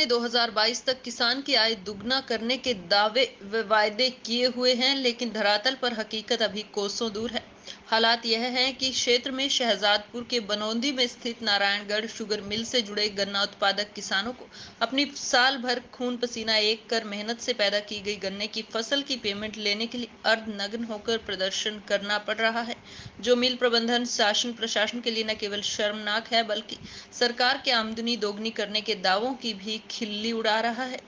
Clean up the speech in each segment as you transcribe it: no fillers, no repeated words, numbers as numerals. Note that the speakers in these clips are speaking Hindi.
2022 तक किसान की आय दुगना करने के दावे व वायदे किए हुए हैं, लेकिन धरातल पर हकीकत अभी कोसों दूर है। हालात यह है कि क्षेत्र में शहजादपुर के बनौंदी में स्थित नारायणगढ़ शुगर मिल से जुड़े गन्ना उत्पादक किसानों को अपनी साल भर खून पसीना एक कर मेहनत से पैदा की गई गन्ने की फसल की पेमेंट लेने के लिए अर्धनग्न होकर प्रदर्शन करना पड़ रहा है, जो मिल प्रबंधन शासन प्रशासन के लिए न केवल शर्मनाक है बल्कि सरकार की आमदनी दोगुनी करने के दावों की भी खिल्ली उड़ा रहा है।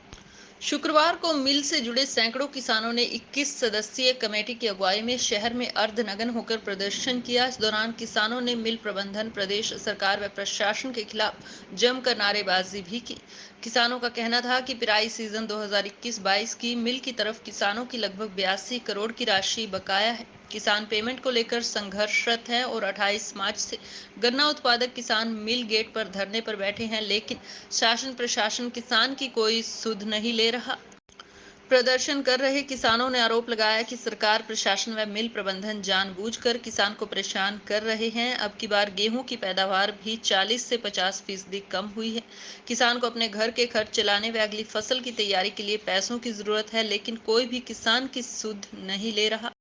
शुक्रवार को मिल से जुड़े सैकड़ों किसानों ने 21 सदस्यीय कमेटी की अगुवाई में शहर में अर्धनग्न होकर प्रदर्शन किया। इस दौरान किसानों ने मिल प्रबंधन, प्रदेश सरकार व प्रशासन के खिलाफ जमकर नारेबाजी भी की। किसानों का कहना था कि पिराई सीजन 2021-22 की मिल की तरफ किसानों की लगभग 82 करोड़ की राशि बकाया है। किसान पेमेंट को लेकर संघर्षरत हैं और 28 मार्च से गन्ना उत्पादक किसान मिल गेट पर धरने पर बैठे हैं, लेकिन शासन प्रशासन किसान की कोई सुध नहीं ले रहा। प्रदर्शन कर रहे किसानों ने आरोप लगाया कि सरकार, प्रशासन व मिल प्रबंधन जानबूझकर किसान को परेशान कर रहे हैं। अब की बार गेहूं की पैदावार भी 40 से 50% कम हुई है। किसान को अपने घर के खर्च चलाने व अगली फसल की तैयारी के लिए पैसों की जरूरत है, लेकिन कोई भी किसान की सुध नहीं ले रहा।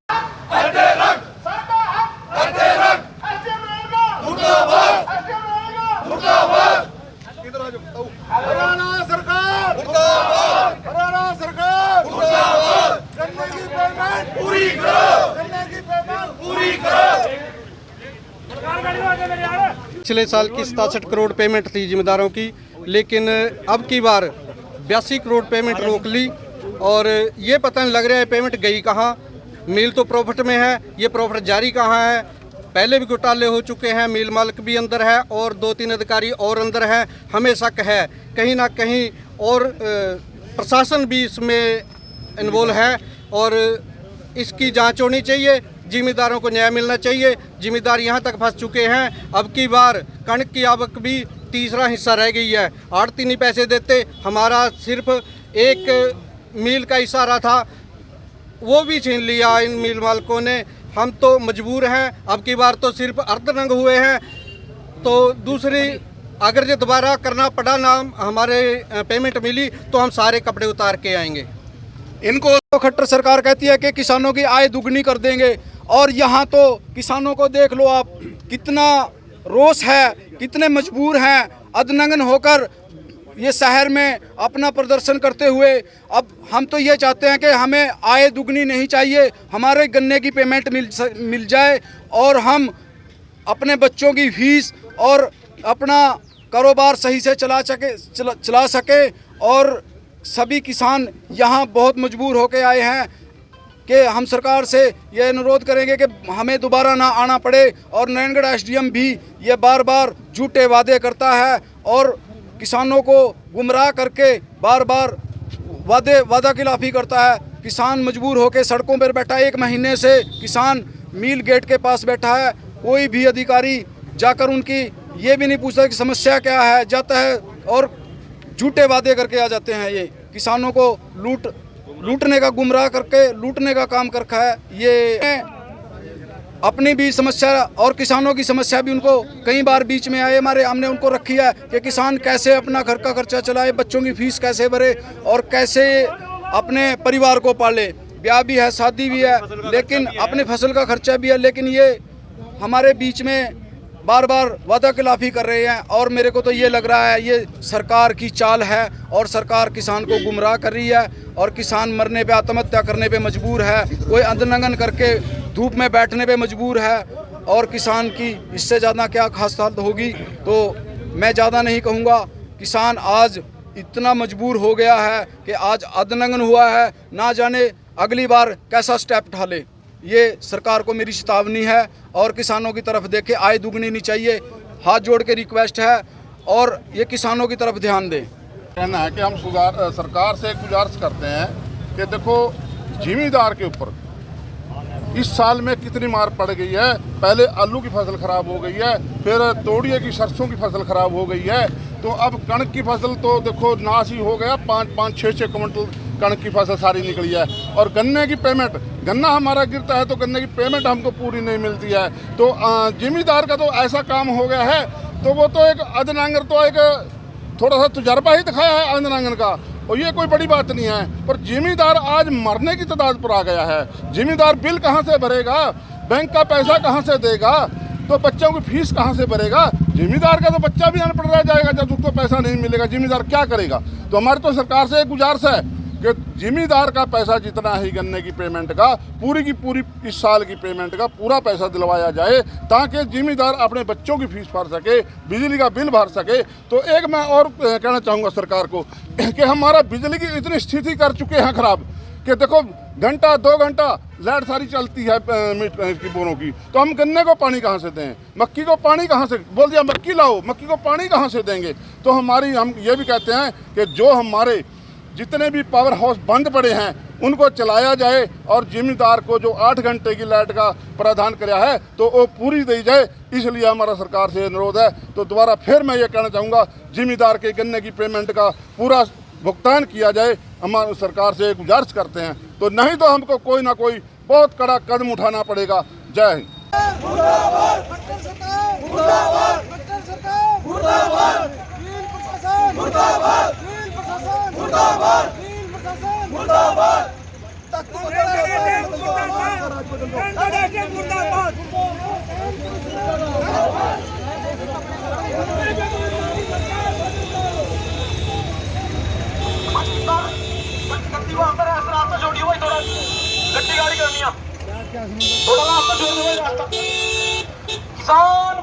पिछले साल की 67 करोड़ पेमेंट थी जिम्मेदारों की, लेकिन अब की बार 82 करोड़ पेमेंट रोक ली और ये पता नहीं लग रहा है पेमेंट गई कहाँ। मिल तो प्रॉफिट में है, ये प्रॉफिट जारी कहाँ है। पहले भी घोटाले हो चुके हैं, मिल मालिक भी अंदर है और 2-3 अधिकारी और अंदर हैं। हमें शक है कहीं ना कहीं और प्रशासन भी इसमें इन्वॉल्व है और इसकी जांच होनी चाहिए। जिम्मेदारों को न्याय मिलना चाहिए। जिम्मेदार यहाँ तक फंस चुके हैं। अब की बार कणक की आवक भी तीसरा हिस्सा रह गई है। आड़ती नहीं पैसे देते। हमारा सिर्फ एक मील का इशारा था, वो भी छीन लिया इन मिल मालिकों ने। हम तो मजबूर हैं। अब की बार तो सिर्फ अर्धनग्न हुए हैं। तो दूसरी, अगर ये दोबारा करना पड़ा ना हमारे पेमेंट मिली तो हम सारे कपड़े उतार के आएंगे। इनको तो खट्टर सरकार कहती है कि किसानों की आय दुगनी कर देंगे, और यहाँ तो किसानों को देख लो आप, कितना रोष है, कितने मजबूर हैं अर्धनग्न होकर ये शहर में अपना प्रदर्शन करते हुए। अब हम तो ये चाहते हैं कि हमें आय दुगनी नहीं चाहिए, हमारे गन्ने की पेमेंट मिल जाए और हम अपने बच्चों की फीस और अपना कारोबार सही से चला सके। और सभी किसान यहाँ बहुत मजबूर होकर आए हैं कि हम सरकार से यह अनुरोध करेंगे कि हमें दोबारा ना आना पड़े। और नारायणगढ़ एसडीएम भी ये बार बार झूठे वादे करता है और किसानों को गुमराह करके बार बार वादा खिलाफी करता है। किसान मजबूर होकर सड़कों पर बैठा है। 1 महीने से किसान मिल गेट के पास बैठा है। कोई भी अधिकारी जाकर उनकी ये भी नहीं पूछता कि समस्या क्या है, जाता है और झूठे वादे करके आ जाते हैं। ये किसानों को लूटने का, गुमराह करके लूटने का काम कर रखा है। ये अपनी भी समस्या और किसानों की समस्या भी उनको कई बार बीच में आए हमने उनको रखी है कि किसान कैसे अपना घर का खर्चा चलाए, बच्चों की फीस कैसे भरे और कैसे अपने परिवार को पाले। ब्याह भी है, शादी भी है, लेकिन अपनी फसल का खर्चा भी है। लेकिन ये हमारे बीच में बार बार वादा खिलाफी कर रहे हैं और मेरे को तो ये लग रहा है ये सरकार की चाल है और सरकार किसान को गुमराह कर रही है और किसान मरने पे, आत्महत्या करने पे मजबूर है। कोई अर्धनग्न करके धूप में बैठने पे मजबूर है और किसान की इससे ज़्यादा क्या खास हालत होगी तो मैं ज़्यादा नहीं कहूँगा। किसान आज इतना मजबूर हो गया है कि आज अर्धनग्न हुआ है, ना जाने अगली बार कैसा स्टेप उठा ले। ये सरकार को मेरी चेतावनी है और किसानों की तरफ देखे, आय दुगनी नहीं चाहिए। हाथ जोड़ के रिक्वेस्ट है और ये किसानों की तरफ ध्यान दें। कहना है कि हम सरकार से गुजारिश करते हैं कि देखो जिमीदार के ऊपर इस साल में कितनी मार पड़ गई है। पहले आलू की फसल खराब हो गई है, फिर तोड़िए की सरसों की फसल खराब हो गई है, तो अब कणक की फसल तो देखो नाश ही हो गया। 5-5, 6-6 क्विंटल कणक की फसल सारी निकली है। और गन्ने की पेमेंट, गन्ना हमारा गिरता है तो गन्ने की पेमेंट हमको पूरी नहीं मिलती है। तो जिमीदार का तो ऐसा काम हो गया है, तो वो तो एक अर्धनग्न, तो एक थोड़ा सा तजर्बा ही दिखाया है आंगन आंगन का, और ये कोई बड़ी बात नहीं है। पर जिमीदार आज मरने की तादाद पर आ गया है। जिमीदार बिल कहाँ से भरेगा, बैंक का पैसा कहाँ से देगा, तो बच्चों की फीस कहाँ से भरेगा। जिमीदार का तो बच्चा भी अनपढ़ रह जाएगा जब उसको पैसा नहीं मिलेगा। जिमीदार क्या करेगा। तो हमारी तो सरकार से एक गुजारिश है कि जिमीदार का पैसा जितना ही गन्ने की पेमेंट का, पूरी की पूरी इस साल की पेमेंट का पूरा पैसा दिलवाया जाए, ताकि जिमीदार अपने बच्चों की फीस भर सके, बिजली का बिल भर सके। तो एक मैं और कहना चाहूँगा सरकार को कि हमारा बिजली की इतनी स्थिति कर चुके हैं ख़राब कि देखो घंटा 2 घंटा लाइट सारी चलती है की बोरों की, तो हम गन्ने को पानी कहाँ से दें, मक्की को पानी कहाँ से, बोल दिया मक्की लाओ, मक्की को पानी कहाँ से देंगे। तो हम ये भी कहते हैं कि जो हमारे जितने भी पावर हाउस बंद पड़े हैं उनको चलाया जाए, और जिमीदार को जो 8 घंटे की लाइट का प्रावधान किया है तो वो पूरी दी जाए। इसलिए हमारा सरकार से अनुरोध है। तो दोबारा फिर मैं ये कहना चाहूँगा, जिमीदार के गन्ने की पेमेंट का पूरा भुगतान किया जाए, हमारी सरकार से गुजारिश करते हैं। तो नहीं तो हमको कोई ना कोई बहुत कड़ा कदम उठाना पड़ेगा। जय हिंद। किसान